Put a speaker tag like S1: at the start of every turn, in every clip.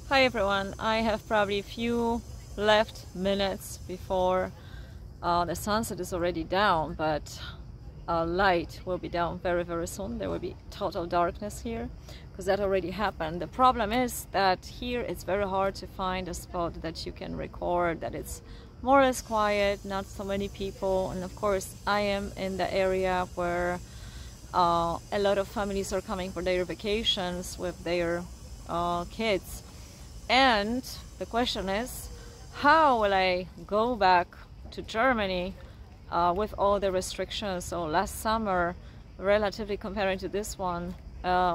S1: Hi everyone, I have probably a few left minutes before the sunset is already down, but light will be down very soon. There will be total darkness here because that already happened. The problem is that here it's very hard to find a spot that you can record, that it's more or less quiet, not so many people, and of course I am in the area where a lot of families are coming for their vacations with their kids. And the question is, how will I go back to Germany with all the restrictions? So last summer, relatively comparing to this one,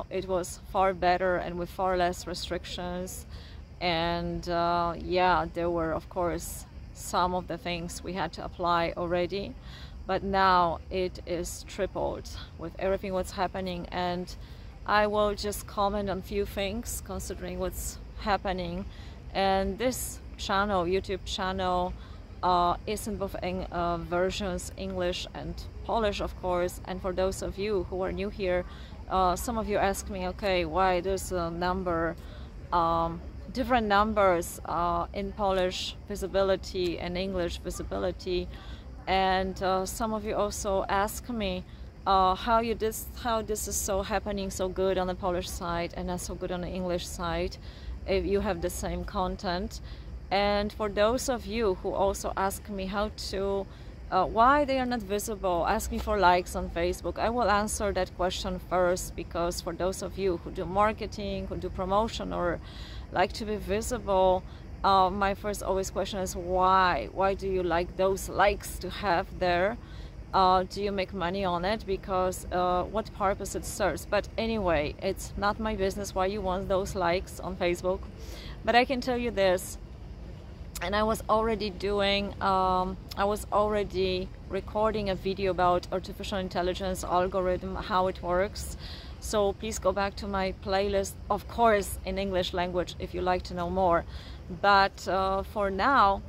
S1: it was far better and with far less restrictions. And yeah, there were of course some of the things we had to apply already, but now it is tripled with everything what's happening. And I will just comment on a few things considering what's happening. And this channel, YouTube channel, is in both versions, English and Polish, of course. And for those of you who are new here, some of you ask me, okay, why there's a number, different numbers in Polish visibility and English visibility. And some of you also ask me how this is so happening so good on the Polish side and not so good on the English side if you have the same content. And for those of you who also ask me how to why they are not visible, ask me for likes on Facebook, I will answer that question first, because for those of you who do marketing, who do promotion or like to be visible, my first always question is why do you like those likes to have there? Do you make money on it? Because what purpose it serves? But anyway, it's not my business why you want those likes on Facebook. But I can tell you this, and I was already recording a video about artificial intelligence algorithm, how it works. So please go back to my playlist, of course in English language, if you like to know more. But for now,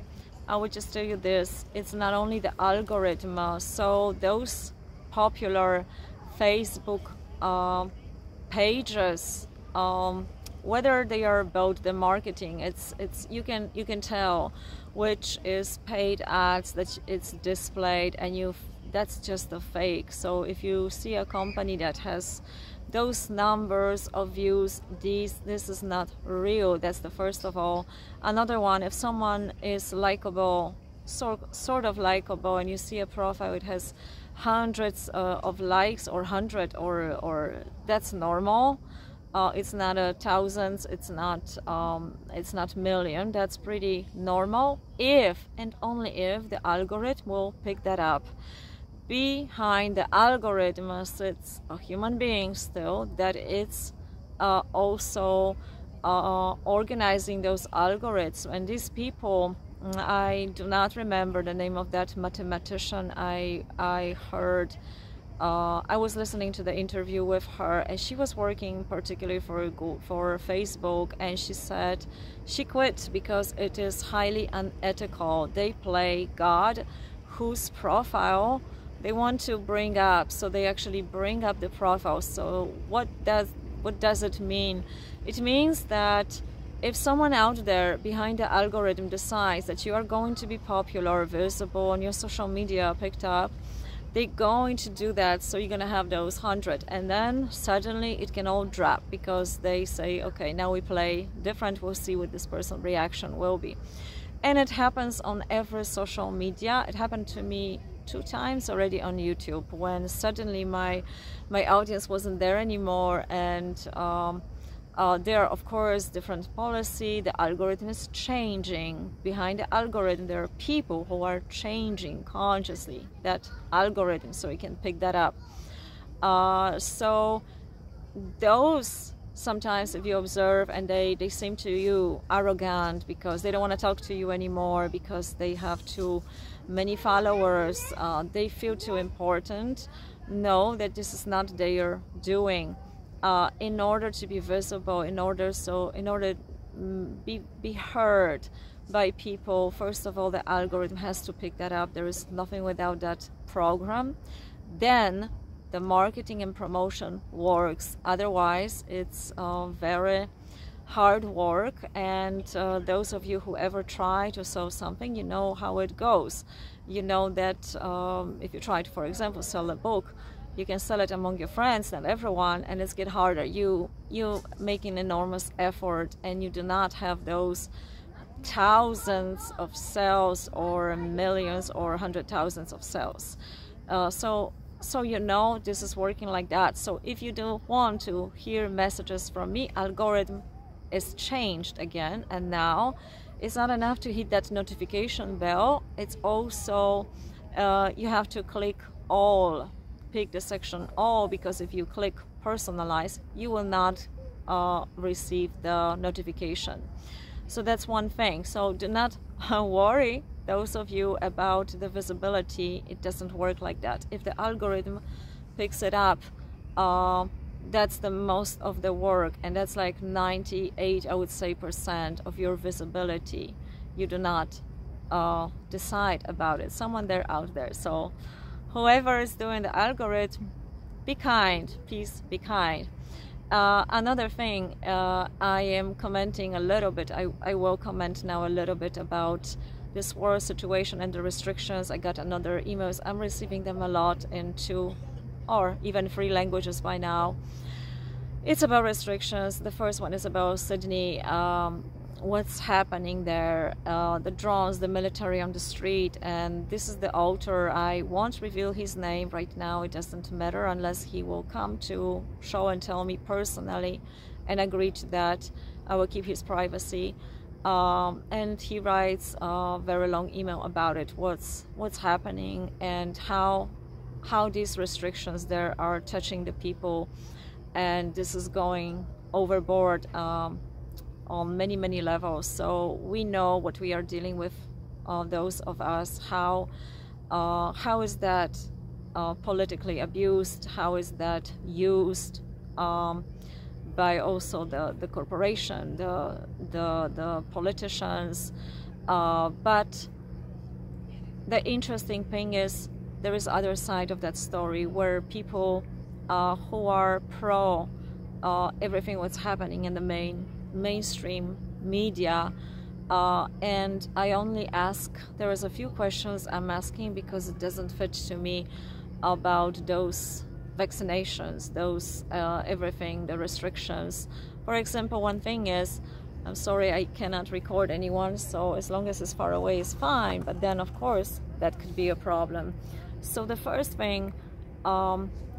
S1: I would just tell you this, it's not only the algorithm. So those popular Facebook pages, whether they are about the marketing, it's you can tell which is paid ads that it's displayed, and that's just a fake. So if you see a company that has those numbers of views, this is not real. That's the first of all. Another one, if someone is likable, sort of likable, and you see a profile, it has hundreds of likes or 100, or that's normal. It's not thousands, it's not million. That's pretty normal if and only if the algorithm will pick that up. Behind the algorithm sits a human being still, that it's also organizing those algorithms. And these people, I do not remember the name of that mathematician. I heard, I was listening to the interview with her, and she was working particularly for Facebook, and she said she quit because it is highly unethical. They play God, whose profile they want to bring up, so they actually bring up the profile. So what does it mean? It means that if someone out there behind the algorithm decides that you are going to be popular, visible on your social media, picked up, they're going to do that. So you're gonna have those 100, and then suddenly it can all drop because they say, okay, now we play different, we'll see what this person's reaction will be. And it happens on every social media. It happened to me 2 times already on YouTube, when suddenly my audience wasn't there anymore. And there are of course different policy, the algorithm is changing. Behind the algorithm there are people who are changing consciously that algorithm so you can pick that up. So those, sometimes if you observe, and they seem to you arrogant because they don't want to talk to you anymore because they have too many followers, they feel too important. Know that this is not their doing. In order to be visible, in order be heard by people, first of all the algorithm has to pick that up. There is nothing without that program. Then the marketing and promotion works. Otherwise it's very hard work, and those of you who ever try to solve something, you know how it goes. You know that if you try to, for example, sell a book, you can sell it among your friends, not everyone, and it's get harder. You make an enormous effort, and you do not have those thousands of sales or millions or 100,000s of sales. So you know this is working like that. So if you do want to hear messages from me, algorithm is changed again, and now it's not enough to hit that notification bell. It's also you have to click all, pick the section all, because if you click personalize, you will not receive the notification. So that's one thing. So do not worry, those of you, about the visibility. It doesn't work like that. If the algorithm picks it up, that's the most of the work, and that's like 98, I would say, % of your visibility. You do not decide about it. Someone there out there. So whoever is doing the algorithm, be kind, please be kind. Another thing, I am commenting a little bit, I will comment now a little bit about this war situation and the restrictions. I got another emails. I'm receiving them a lot in 2 or even 3 languages by now. It's about restrictions. The first one is about Sydney, what's happening there, the drones, the military on the street, and this is the author. I won't reveal his name right now. It doesn't matter unless he will come to show and tell me personally and agree to that. I will keep his privacy. And he writes a very long email about it, what's happening and how these restrictions there are touching the people, and this is going overboard on many levels. So we know what we are dealing with, those of us, how is that politically abused, how is that used by also the corporation, the politicians, but the interesting thing is there is other side of that story where people who are pro everything what's happening in the mainstream media, and I only ask, there is a few questions I'm asking because it doesn't fit to me about those vaccinations, those everything, the restrictions. For example, one thing is, I'm sorry I cannot record anyone, so as long as it's far away is fine, but then of course that could be a problem. So the first thing,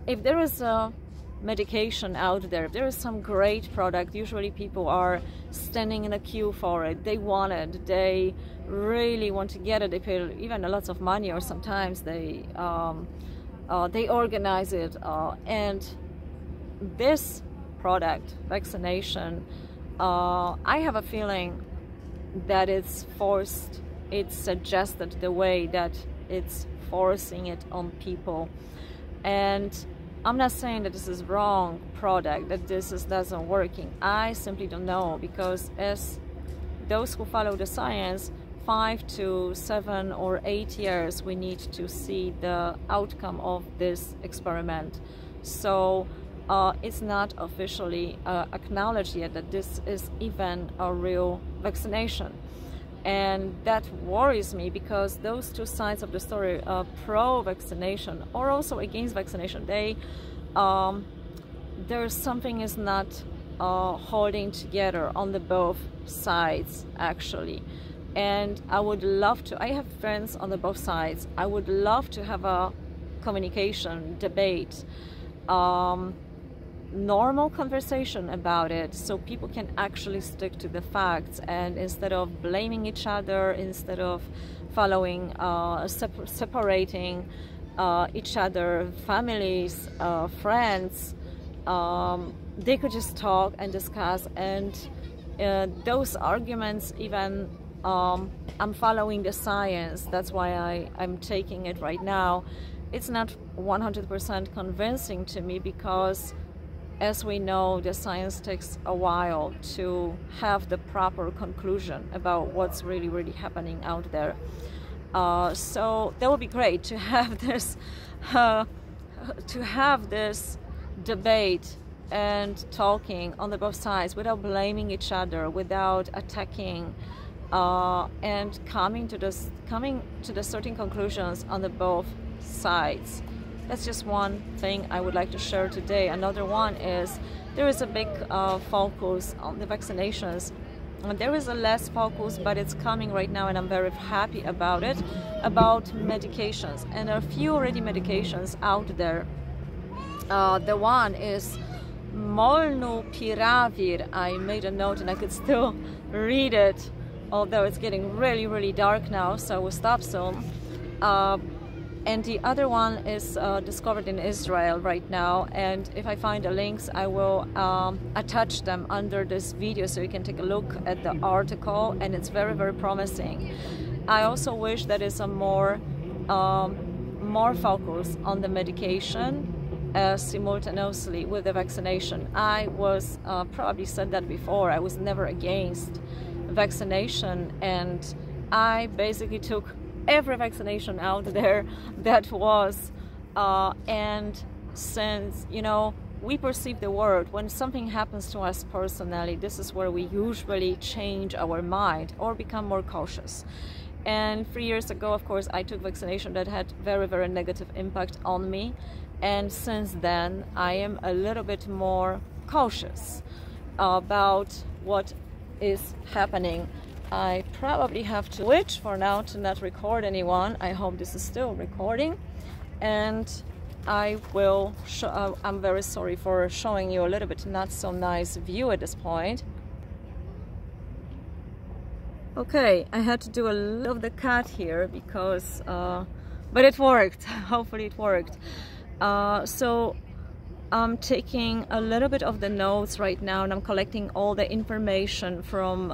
S1: if there is a medication out there, if there is some great product, usually people are standing in a queue for it, they want it, they really want to get it, they pay even a lot of money, or sometimes they organize it, and this product, vaccination, I have a feeling that it's forced, it's suggested the way that it's forcing it on people. And I'm not saying that this is wrong product, that this doesn't working. I simply don't know, because as those who follow the science, 5 to 7 or 8 years we need to see the outcome of this experiment. So it's not officially acknowledged yet that this is even a real vaccination. And that worries me, because those two sides of the story, pro-vaccination or also against vaccination, there's something is not holding together on the both sides actually. And I would love to, I have friends on the both sides, I would love to have a communication, debate, normal conversation about it, so people can actually stick to the facts, and instead of blaming each other, instead of following, separating each other, families, friends, they could just talk and discuss. And those arguments, even I'm following the science, that's why I'm taking it right now. It's not 100% convincing to me, because as we know, the science takes a while to have the proper conclusion about what's really happening out there. So that would be great to have this debate and talking on the both sides without blaming each other, without attacking, and coming to the certain conclusions on the both sides. That's just one thing I would like to share today. Another one is there is a big focus on the vaccinations. And there is a less focus, but it's coming right now, and I'm very happy about it, about medications. And there are few already medications out there. The one is Molnupiravir. I made a note and I could still read it, although it's getting really, really dark now, so we'll stop soon. And the other one is discovered in Israel right now, and if I find the links, I will attach them under this video so you can take a look at the article, and it's very, very promising. I also wish that is a more focus on the medication simultaneously with the vaccination. I was probably said that before, I was never against vaccination, and I basically took every vaccination out there that was, and since, you know, we perceive the world, when something happens to us personally, this is where we usually change our mind or become more cautious. And 3 years ago, of course, I took vaccination that had very, very negative impact on me, and since then I am a little bit more cautious about what is happening. I probably have to switch for now to not record anyone. I hope this is still recording, and I will I'm very sorry for showing you a little bit not so nice view at this point. Okay, I had to do a little of the cut here because but it worked. Hopefully it worked. So I'm taking a little bit of the notes right now, and I'm collecting all the information from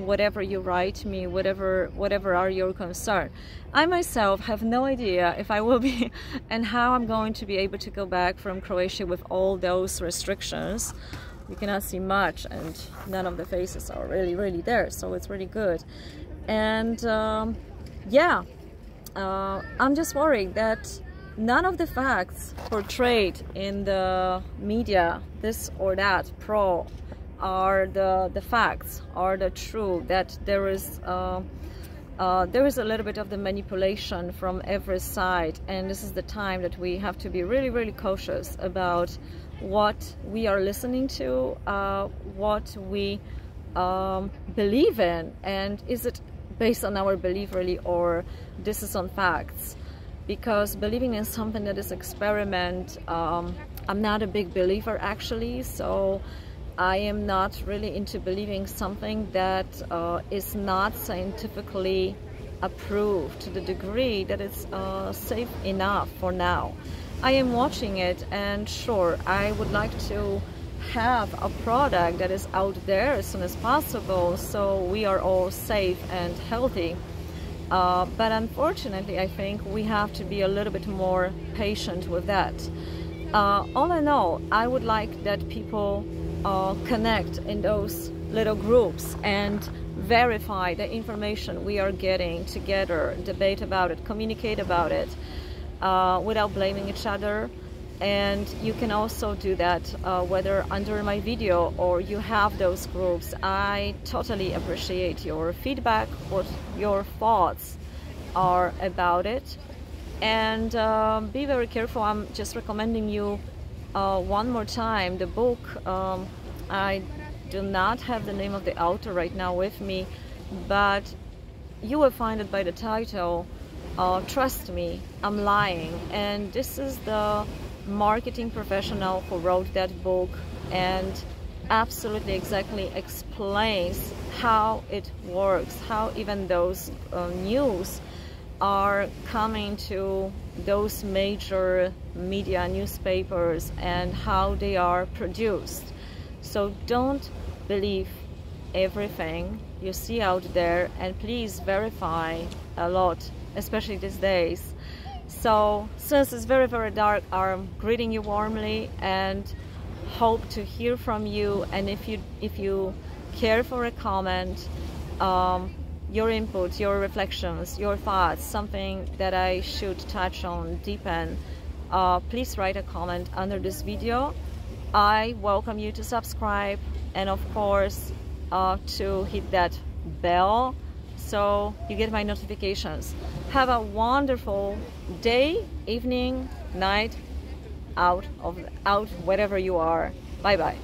S1: whatever you write me, whatever are your concern. I myself have no idea if I will be and how I'm going to be able to go back from Croatia with all those restrictions. You cannot see much, and none of the faces are really there, so it's really good. And yeah, I'm just worried that none of the facts portrayed in the media, this or that, pro, are the facts, are the true, that there is a little bit of the manipulation from every side, and this is the time that we have to be really cautious about what we are listening to, what we believe in, and is it based on our belief really, or this is on facts. Because believing in something that is experiment, I'm not a big believer actually, so I am not really into believing something that is not scientifically approved to the degree that it's safe enough for now. I am watching it, and sure, I would like to have a product that is out there as soon as possible so we are all safe and healthy. But unfortunately, I think we have to be a little bit more patient with that. All in all, I would like that people connect in those little groups and verify the information we are getting together, debate about it, communicate about it, without blaming each other. And you can also do that whether under my video or you have those groups. I totally appreciate your feedback, what your thoughts are about it. And be very careful. I'm just recommending you one more time the book. I do not have the name of the author right now with me, but you will find it by the title. Trust me, I'm lying. And this is the marketing professional who wrote that book, and absolutely exactly explains how it works, how even those news are coming to those major media newspapers and how they are produced. So don't believe everything you see out there, and please verify a lot, especially these days. So since it's very dark, I'm greeting you warmly and hope to hear from you. And if you care for a comment, your input, your reflections, your thoughts, something that I should touch on, deepen, please write a comment under this video. I welcome you to subscribe, and of course to hit that bell so you get my notifications. Have a wonderful day, evening, night, out wherever you are. Bye bye.